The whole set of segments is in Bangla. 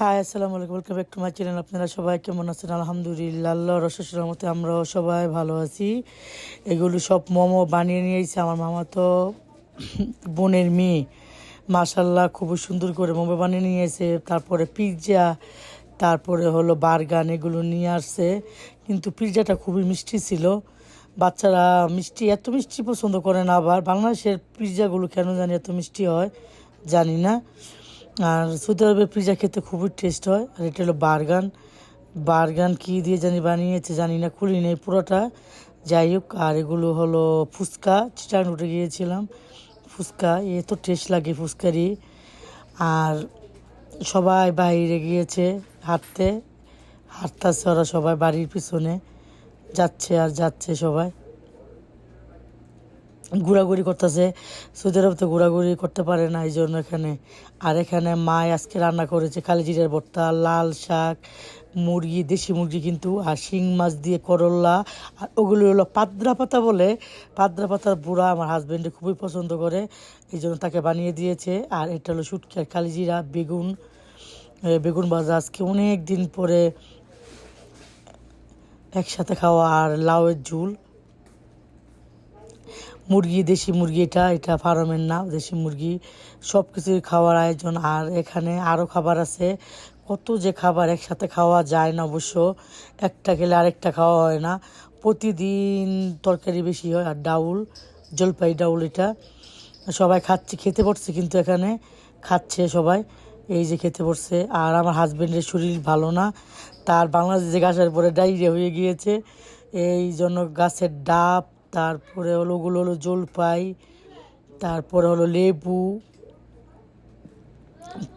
হাই, আসসালামু আলাইকুম। Welcome back to my channel. আপনারা সবাই কেমন আছেন? আলহামদুলিল্লাহ, আল্লাহর অশেষ রহমতে আমরাও সবাই ভালো আছি। এগুলো সব মোমো বানিয়ে নিয়েছে আমার মামা তো বোনের মেয়ে। মাশাল্লাহ, খুবই সুন্দর করে মোমো বানিয়ে নিয়েছে। তারপরে পিৎজা, তারপরে হলো বার্গার, এগুলো নিয়ে আসছে। কিন্তু পিৎজাটা খুবই মিষ্টি ছিল। বাচ্চারা মিষ্টি, এত মিষ্টি পছন্দ করে না। আবার বাংলাদেশের পিৎজাগুলো কেন জানি এত মিষ্টি হয়, জানি না। আর সৌদি আরবের পিৎজা খেতে খুবই টেস্ট হয়। আর এটা হলো বার্গান। বার্গান কী দিয়ে জানি বানিয়েছে জানি না, খুলি নেই পুরোটা। যাই হোক, আর এগুলো হলো ফুচকা। চিটাগাং উঠে গিয়েছিলাম, ফুচকা এত টেস্ট লাগে ফুচকারই। আর সবাই বাইরে গিয়েছে হাঁটতে, হাঁটতেছে ওরা সবাই বাড়ির পিছনে, যাচ্ছে আর যাচ্ছে সবাই, ঘোরাঘুরি করতেছে। সৌদি আরব তো ঘোরাঘুরি করতে পারে না, এই জন্য এখানে। আর এখানে মা আজকে রান্না করেছে কালি জিরার ভর্তা, লাল শাক, মুরগি, দেশি মুরগি কিন্তু, আর শিং মাছ দিয়ে করল্লা। আর ওগুলো হলো পাদ্রা পাতা বলে, পাদ্রা পাতার বুড়া আমার হাজব্যান্ডে খুবই পছন্দ করে, এই জন্য তাকে বানিয়ে দিয়েছে। আর এটা হলো শুটকি আর কালি জিরা, বেগুন, বেগুন ভাজা। আজকে অনেক দিন পরে একসাথে খাওয়া। আর লাউয়ের ঝুল, মুরগি, দেশি মুরগি, এটা এটা ফার্মের না, দেশি মুরগি। সব কিছুই খাওয়ার আয়োজন। আর এখানে আরও খাবার আছে, কত যে খাবার একসাথে খাওয়া যায় না অবশ্য। একটা খেলে আরেকটা খাওয়া হয় না, প্রতিদিন তরকারি বেশি হয়। আর ডাউল, জলপাই ডাউল, এটা সবাই খাচ্ছে, খেতে পড়ছে কিন্তু এখানে খাচ্ছে সবাই, এই যে খেতে পড়ছে। আর আমার হাজব্যান্ডের শরীর ভালো না, তার বাংলাদেশে আসার পরে ডায়রিয়া হয়ে গিয়েছে, এই জন্য গাছের ডাব, তারপরে হলো ওগুলো হলো জলপাই, তারপরে হলো লেবু,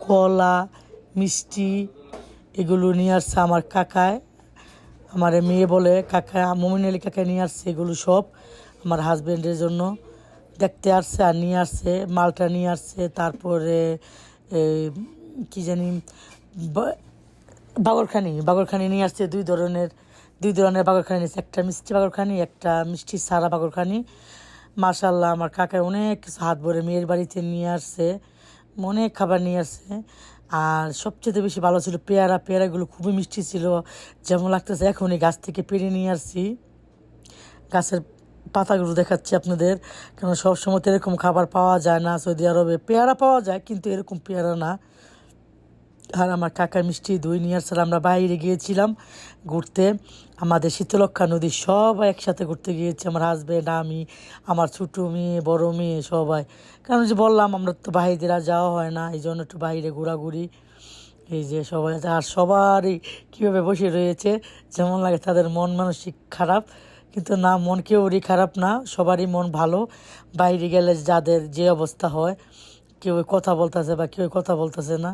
কলা, মিষ্টি, এগুলো নিয়ে আসছে আমার কাকায়। আমার মেয়ে বলে কাকা, মমিন আলী কাকায় নিয়ে আসছে এগুলো সব আমার হাজব্যান্ডের জন্য দেখতে আসছে। আর নিয়ে আসছে মালটা নিয়ে আসছে, তারপরে কি জানি বাগরখানি, বাগরখানি নিয়ে আসছে। দুই ধরনের বাগরখানি নিয়েছে, একটা মিষ্টি বাগরখানি, একটা মিষ্টি সারা বাগরখানি। মাশাল্লাহ, আমার কাকায় অনেক কিছু হাত ভরে মেয়ের বাড়িতে নিয়ে আসছে, অনেক খাবার নিয়ে আসছে। আর সবচেয়ে বেশি ভালো ছিল পেয়ারা, পেয়ারাগুলো খুবই মিষ্টি ছিল, যেমন লাগতেছে এখনই গাছ থেকে পেরে নিয়ে আসছি। গাছের পাতাগুলো দেখাচ্ছি আপনাদের, কেন সবসময় তো এরকম খাবার পাওয়া যায় না সৌদি আরবে। পেয়ারা পাওয়া যায় কিন্তু এরকম পেয়ারা না। আর আমার কাকা মিষ্টি দই নিয়ে আসছিল। আমরা বাইরে গিয়েছিলাম ঘুরতে, আমাদের শীতলক্ষা নদী, সবাই একসাথে ঘুরতে গিয়েছি, আমার হাজব্যান্ড, আমি, আমার ছোটো মেয়ে, বড় মেয়ে, সবাই। কারণ যে বললাম আমরা তো বাইরে যাওয়া হয় না, এই জন্য একটু বাইরে ঘোরাঘুরি। এই যে সবাই, আর সবারই কীভাবে বসে রয়েছে, যেমন লাগে তাদের মন মানসিক খারাপ, কিন্তু না, মন কেউরই খারাপ না, সবারই মন ভালো। বাইরে গেলে যাদের যে অবস্থা হয়, কেউ কথা বলতেছে বা কেউ কথা বলতেছে না।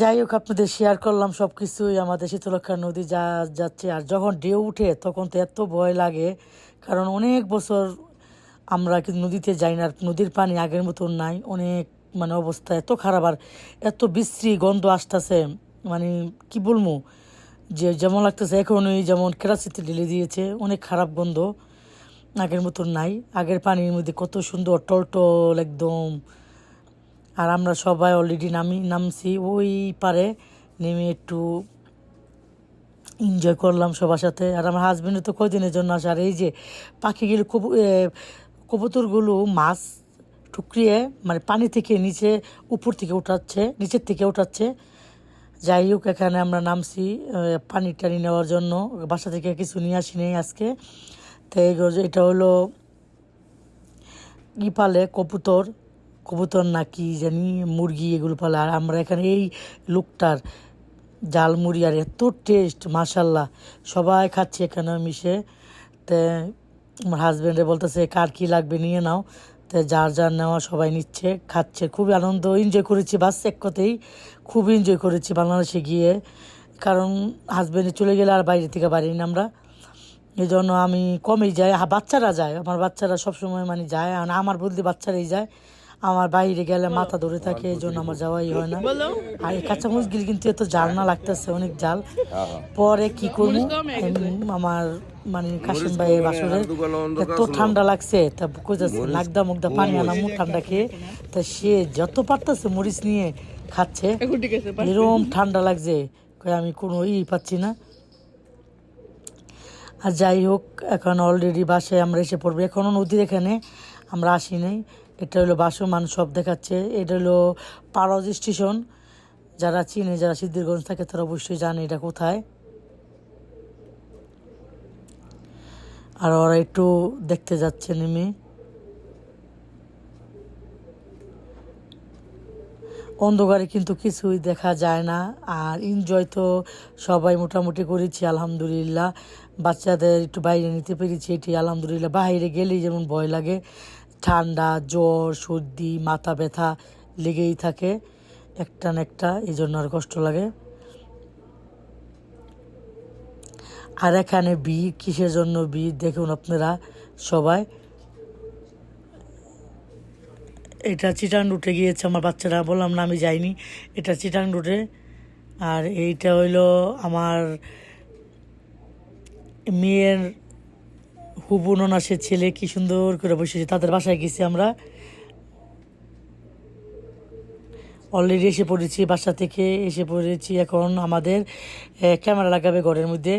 যাই হোক, আপনাদের শেয়ার করলাম সব কিছুই। আমাদের শীতলক্ষা নদী যাচ্ছে, আর যখন ঢেউ উঠে তখন তো এত ভয় লাগে, কারণ অনেক বছর আমরা কিন্তু নদীতে যাই না। আর নদীর পানি আগের মতন নাই, অনেক মানে অবস্থা এত খারাপ, আর এত বিশ্রী গন্ধ আসতেছে, মানে কি বলবো, যে যেমন লাগতেছে এখনই যেমন কেরাসিতে ঢেলে দিয়েছে, অনেক খারাপ গন্ধ, আগের মতন নাই। আগের পানির মধ্যে কত সুন্দর টলটল একদম। আর আমরা সবাই অলরেডি নামছি ওই পারে, নেমে একটু এনজয় করলাম সবার সাথে। আর আমার হাজব্যান্ডও তো কয়দিনের জন্য আসে। আর এই যে পাখিগুলো, কবুতরগুলো মাছ টুকরিয়ে মানে পানি থেকে নিচে, উপর থেকে উঠাচ্ছে, নিচের থেকে উঠাচ্ছে। যাই হোক, এখানে আমরা নামছি পানি টানি নেওয়ার জন্য, বাসা থেকে কিছু নিয়ে আসি নেই আজকে। তো এটা হলো পালে কবুতর, কবুতর না কি জানি, মুরগি, এগুলো পালে। আর আমরা এখানে এই লোকটার জাল মুড়ি, আর এত টেস্ট মাশাল্লাহ, সবাই খাচ্ছে এখানে মিশে। তো আমার হাজব্যান্ডে বলতেছে কার কী লাগবে নিয়ে নাও, তো যার যার নেওয়া সবাই নিচ্ছে, খাচ্ছে, খুবই আনন্দ এনজয় করেছি। বাস এক কথাই খুব এনজয় করেছি বাংলাদেশে গিয়ে, কারণ হাজব্যান্ডে চলে গেলে আর বাইরে থেকে বাড়ি না আমরা, এই জন্য আমি কমেই যাই। বাচ্চারা যায়, আমার বাচ্চারা সবসময় মানে যায়, আর আমার বলতে বাচ্চারাই যায়। আমার বাইরে গেলে মাথা ধরে থাকে, এই জন্য আমার যাওয়াই হয় না। আর এই কাঁচামরিচ গিল কিন্তু এত জাল না লাগতেছে, অনেক জাল। পরে কি করবো, আমার মানে কাশিম ভাইয়ের বাসুরের এত ঠান্ডা লাগছে, তা কইতাছে নাকদা মুগদা পানি আনামু ঠান্ডা খেয়ে। তা সে যত পারতেছে মরিচ নিয়ে খাচ্ছে, এখন ঠিক আছে, পারছি। এরকম ঠান্ডা লাগছে, কই আমি কোনো পাচ্ছি না। আর যাই হোক, এখন অলরেডি বাসায় আমরা এসে পড়বো। এখনও নদীর এখানে আমরা আসি নাই। এটা হলো বাসমান সব দেখাচ্ছে। এটা হলো পারজ স্টেশন। যারা চিনে, যারা সিদ্ধিরগঞ্জ থাকে তারা অবশ্যই জানে এটা কোথায়। আর ওরা একটু দেখতে যাচ্ছে নেমে। অন্ধকারে কিন্তু কিছুই দেখা যায় না। আর এনজয় তো সবাই মোটামুটি করেছি আলহামদুলিল্লাহ। বাচ্চাদের একটু বাইরে নিতে পেরেছি, এটি আলহামদুলিল্লাহ। বাইরে গেলেই যেমন ভয় লাগে, ঠান্ডা, জ্বর, সর্দি, মাথা ব্যথা লেগেই থাকে একটা না একটা, এই জন্য আর কষ্ট লাগে। আর এখানে ভিড়, কিসের জন্য ভিড় দেখুন আপনারা সবাই। এটা চিটাং রুটে গিয়েছে আমার বাচ্চারা, বললাম না আমি যাইনি, এটা চিটাং রুটে। আর এইটা হইলো আমার মেয়ের হুবু ননাসের ছেলে, কি সুন্দর করে বসেছে, তাদের বাসায় গেছি আমরা। অলরেডি এসে পড়েছি, বাসা থেকে এসে পড়েছি। এখন আমাদের ক্যামেরা লাগাবে ঘরের মধ্যে।